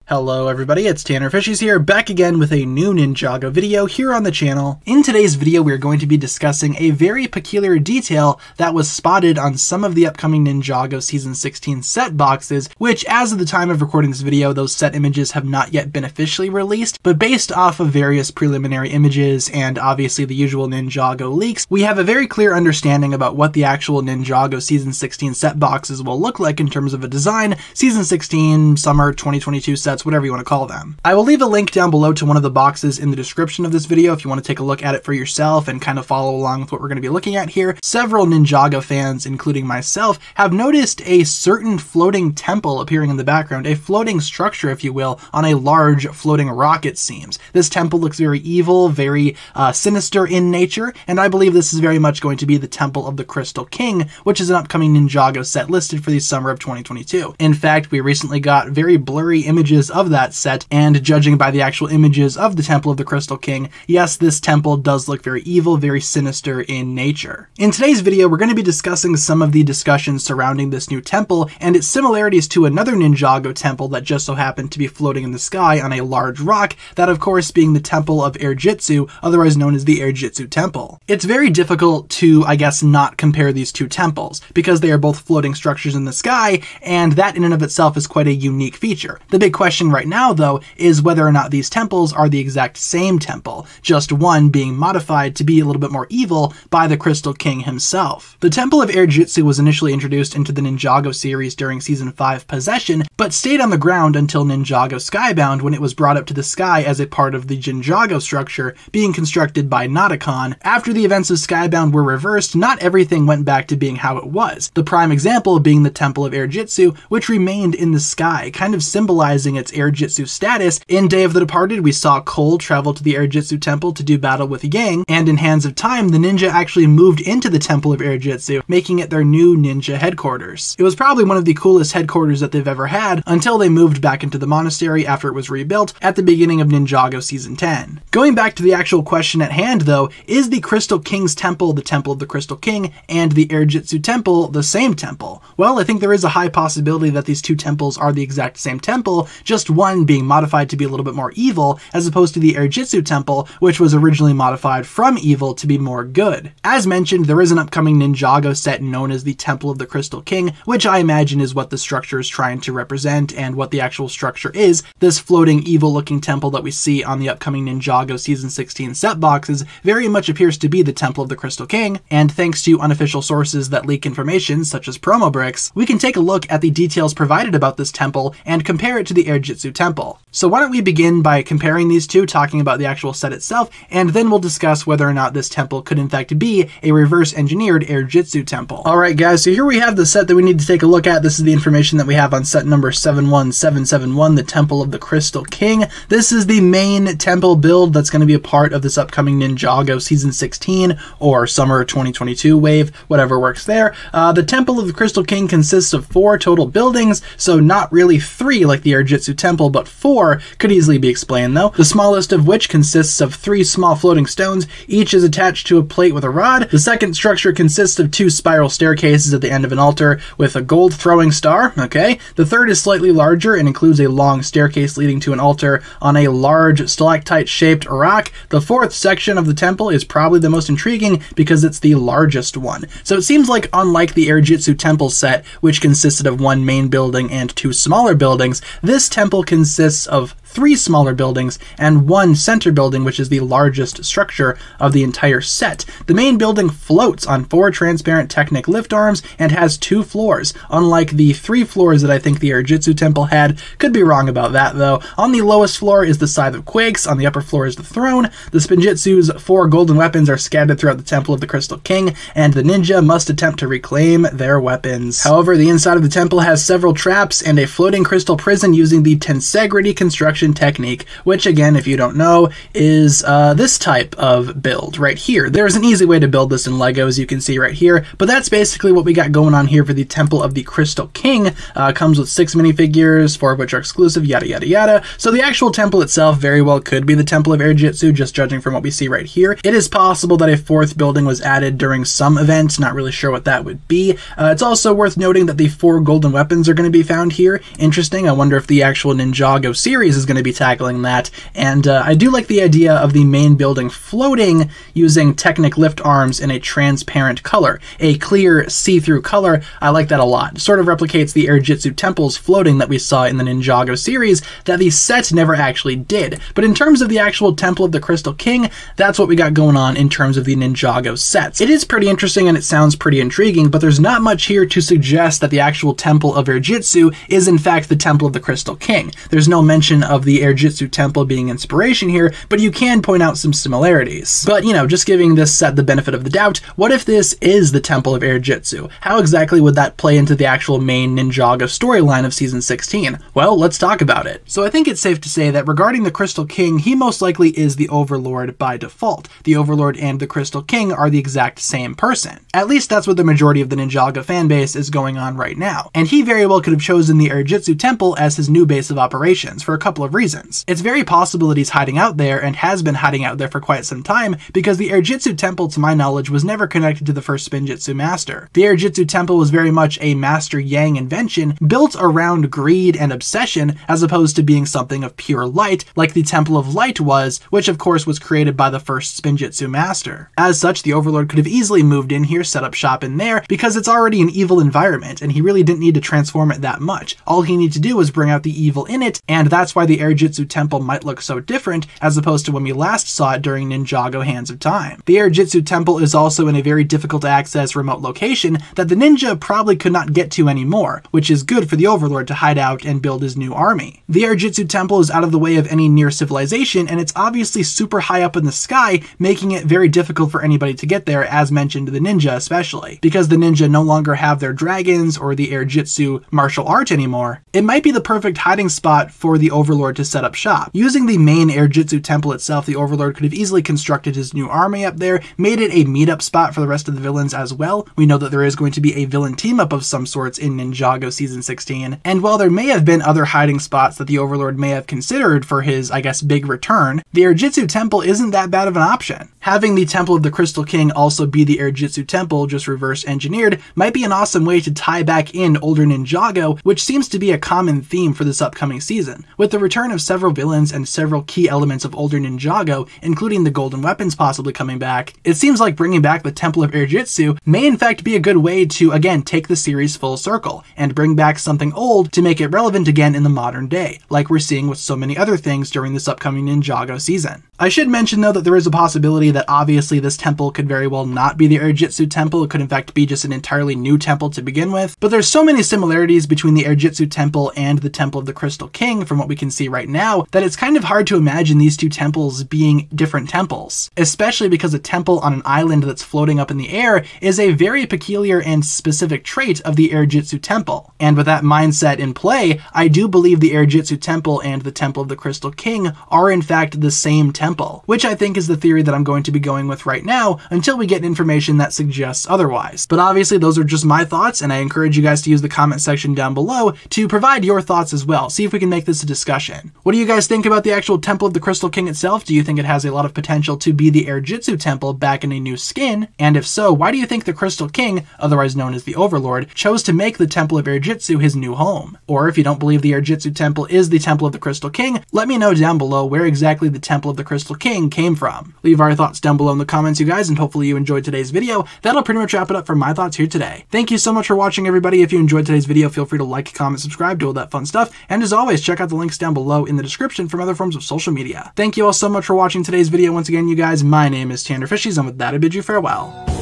Hello everybody, it's TannerFishies here, back again with a new Ninjago video here on the channel. In today's video, we are going to be discussing a very peculiar detail that was spotted on some of the upcoming Ninjago Season 16 set boxes, which as of the time of recording this video, those set images have not yet been officially released, but based off of various preliminary images and obviously the usual Ninjago leaks, we have a very clear understanding about what the actual Ninjago Season 16 set boxes will look like in terms of a design, Season 16, Summer 2022 sets, whatever you want to call them. I will leave a link down below to one of the boxes in the description of this video if you want to take a look at it for yourself and kind of follow along with what we're going to be looking at here. Several Ninjago fans, including myself, have noticed a certain floating temple appearing in the background, a floating structure, if you will, on a large floating rock, it seems. This temple looks very evil, very sinister in nature, and I believe this is very much going to be the Temple of the Crystal King, which is an upcoming Ninjago set listed for the summer of 2022. In fact, we recently got very blurry images of that set, and judging by the actual images of the Temple of the Crystal King, yes, this temple does look very evil, very sinister in nature. In today's video, we're going to be discussing some of the discussions surrounding this new temple and its similarities to another Ninjago temple that just so happened to be floating in the sky on a large rock, that of course being the Temple of Air Jutsu, otherwise known as the Air Jutsu Temple. It's very difficult to, I guess, not compare these two temples, because they are both floating structures in the sky, and that in and of itself is quite a unique feature. The big question right now, though, is whether or not these temples are the exact same temple, just one being modified to be a little bit more evil by the Crystal King himself. The Temple of Air Jutsu was initially introduced into the Ninjago series during Season 5 Possession, but stayed on the ground until Ninjago Skybound, when it was brought up to the sky as a part of the Ninjago structure being constructed by Nauticon. After the events of Skybound were reversed, not everything went back to being how it was. The prime example being the Temple of Air Jutsu, which remained in the sky, kind of symbolizing its Air Jutsu status. In Day of the Departed, we saw Cole travel to the Air Jutsu Temple to do battle with Yang, and in Hands of Time, the ninja actually moved into the Temple of Air Jutsu, making it their new ninja headquarters. It was probably one of the coolest headquarters that they've ever had until they moved back into the monastery after it was rebuilt at the beginning of Ninjago Season 10. Going back to the actual question at hand, though, is the Crystal King's temple the Temple of the Crystal King and the Air Jutsu Temple the same temple? Well, I think there is a high possibility that these two temples are the exact same temple, just one being modified to be a little bit more evil, as opposed to the Air Jutsu Temple, which was originally modified from evil to be more good. As mentioned, there is an upcoming Ninjago set known as the Temple of the Crystal King, which I imagine is what the structure is trying to represent and what the actual structure is. This floating evil-looking temple that we see on the upcoming Ninjago Season 16 set boxes very much appears to be the Temple of the Crystal King, and thanks to unofficial sources that leak information, such as promo bricks, we can take a look at the details provided about this temple and compare it to the Air Jutsu Temple. So why don't we begin by comparing these two, talking about the actual set itself, and then we'll discuss whether or not this temple could in fact be a reverse-engineered Air Jutsu temple. Alright guys, so here we have the set that we need to take a look at. This is the information that we have on set number 71771, the Temple of the Crystal King. This is the main temple build that's going to be a part of this upcoming Ninjago Season 16 or Summer 2022 wave, whatever works there. The Temple of the Crystal King consists of 4 total buildings, so not really 3 like the Air Jutsu Temple, but 4 could easily be explained though. The smallest of which consists of 3 small floating stones, each is attached to a plate with a rod. The second structure consists of 2 spiral staircases at the end of an altar with a gold throwing star, okay? The third is slightly larger and includes a long staircase leading to an altar on a large stalactite-shaped rock. The fourth section of the temple is probably the most intriguing because it's the largest one. So it seems like, unlike the Air Jutsu Temple set, which consisted of 1 main building and 2 smaller buildings, this temple consists of 3 smaller buildings and 1 center building, which is the largest structure of the entire set. The main building floats on 4 transparent Technic lift arms and has 2 floors, unlike the 3 floors that I think the Air Jutsu Temple had. Could be wrong about that though. On the lowest floor is the Scythe of Quakes, on the upper floor is the throne. The Spinjitsu's 4 golden weapons are scattered throughout the Temple of the Crystal King, and the ninja must attempt to reclaim their weapons. However, the inside of the temple has several traps and a floating crystal prison using the tensegrity construction construction technique, which again, if you don't know, is this type of build right here. There's an easy way to build this in Lego, as you can see right here, but that's basically what we got going on here for the Temple of the Crystal King. Comes with 6 minifigures, 4 of which are exclusive, yada yada yada. So the actual temple itself very well could be the Temple of Air Jutsu, just judging from what we see right here. It is possible that a 4th building was added during some event, not really sure what that would be. It's also worth noting that the 4 golden weapons are going to be found here. Interesting, I wonder if the actual Ninjago series is going to be tackling that, and I do like the idea of the main building floating using Technic lift arms in a transparent color, a clear see-through color. I like that a lot. It sort of replicates the Air Jutsu temples floating that we saw in the Ninjago series that the set never actually did. But in terms of the actual Temple of the Crystal King, that's what we got going on in terms of the Ninjago sets. It is pretty interesting and it sounds pretty intriguing, but there's not much here to suggest that the actual Temple of Air Jutsu is in fact the Temple of the Crystal King. There's no mention of the Air Jutsu temple being inspiration here, but you can point out some similarities. But, you know, just giving this set the benefit of the doubt, what if this is the Temple of Air Jutsu? How exactly would that play into the actual main Ninjago storyline of Season 16? Well, let's talk about it. So I think it's safe to say that regarding the Crystal King, he most likely is the Overlord by default. The Overlord and the Crystal King are the exact same person. At least that's what the majority of the Ninjago fanbase is going on right now. And he very well could have chosen the Air Jutsu temple as his new base of operations for a couple of reasons. It's very possible that he's hiding out there and has been hiding out there for quite some time, because the Air Jutsu temple, to my knowledge, was never connected to the first Spinjitzu master. The Air Jutsu temple was very much a Master Yang invention built around greed and obsession, as opposed to being something of pure light like the Temple of Light was, which of course was created by the first Spinjitzu master. As such, the Overlord could have easily moved in here, set up shop in there, because it's already an evil environment and he really didn't need to transform it that much. All he needed to do was bring out the evil in it, and that's why the Air Jutsu temple might look so different as opposed to when we last saw it during Ninjago Hands of Time. The Air Jutsu temple is also in a very difficult to access remote location that the ninja probably could not get to anymore, which is good for the Overlord to hide out and build his new army. The Air Jutsu temple is out of the way of any near civilization, and it's obviously super high up in the sky, making it very difficult for anybody to get there, as mentioned the ninja especially. Because the ninja no longer have their dragons or the Air Jutsu martial art anymore, it might be the perfect hiding spot for the Overlord to set up shop. Using the main Air Jutsu temple itself, the Overlord could have easily constructed his new army up there, made it a meetup spot for the rest of the villains as well. We know that there is going to be a villain team-up of some sorts in Ninjago Season 16, and while there may have been other hiding spots that the Overlord may have considered for his, I guess, big return, the Air Jutsu temple isn't that bad of an option. Having the Temple of the Crystal King also be the Air Jutsu temple, just reverse engineered, might be an awesome way to tie back in older Ninjago, which seems to be a common theme for this upcoming season. With the return of several villains and several key elements of older Ninjago, including the golden weapons possibly coming back, it seems like bringing back the Temple of Air Jutsu may in fact be a good way to, again, take the series full circle and bring back something old to make it relevant again in the modern day, like we're seeing with so many other things during this upcoming Ninjago season. I should mention though that there is a possibility that obviously this temple could very well not be the Air Jutsu temple. It could in fact be just an entirely new temple to begin with, but there's so many similarities between the Air Jutsu temple and the Temple of the Crystal King from what we can see right now that it's kind of hard to imagine these two temples being different temples, especially because a temple on an island that's floating up in the air is a very peculiar and specific trait of the Air Jutsu temple. And with that mindset in play, I do believe the Air Jutsu temple and the Temple of the Crystal King are in fact the same temple, which I think is the theory that I'm going to be going with right now until we get information that suggests otherwise. But obviously those are just my thoughts, and I encourage you guys to use the comment section down below to provide your thoughts as well. See if we can make this a discussion. What do you guys think about the actual Temple of the Crystal King itself? Do you think it has a lot of potential to be the Air Jutsu temple back in a new skin? And if so, why do you think the Crystal King, otherwise known as the Overlord, chose to make the Temple of Air Jutsu his new home? Or if you don't believe the Air Jutsu temple is the Temple of the Crystal King, let me know down below where exactly the Temple of the Crystal King came from. Leave our thoughts down below in the comments, you guys, and hopefully you enjoyed today's video. That'll pretty much wrap it up for my thoughts here today. Thank you so much for watching, everybody. If you enjoyed today's video, feel free to like, comment, subscribe, do all that fun stuff, and as always, check out the links down below in the description from other forms of social media. Thank you all so much for watching today's video. Once again, you guys, my name is TannerFishies, and with that, I bid you farewell.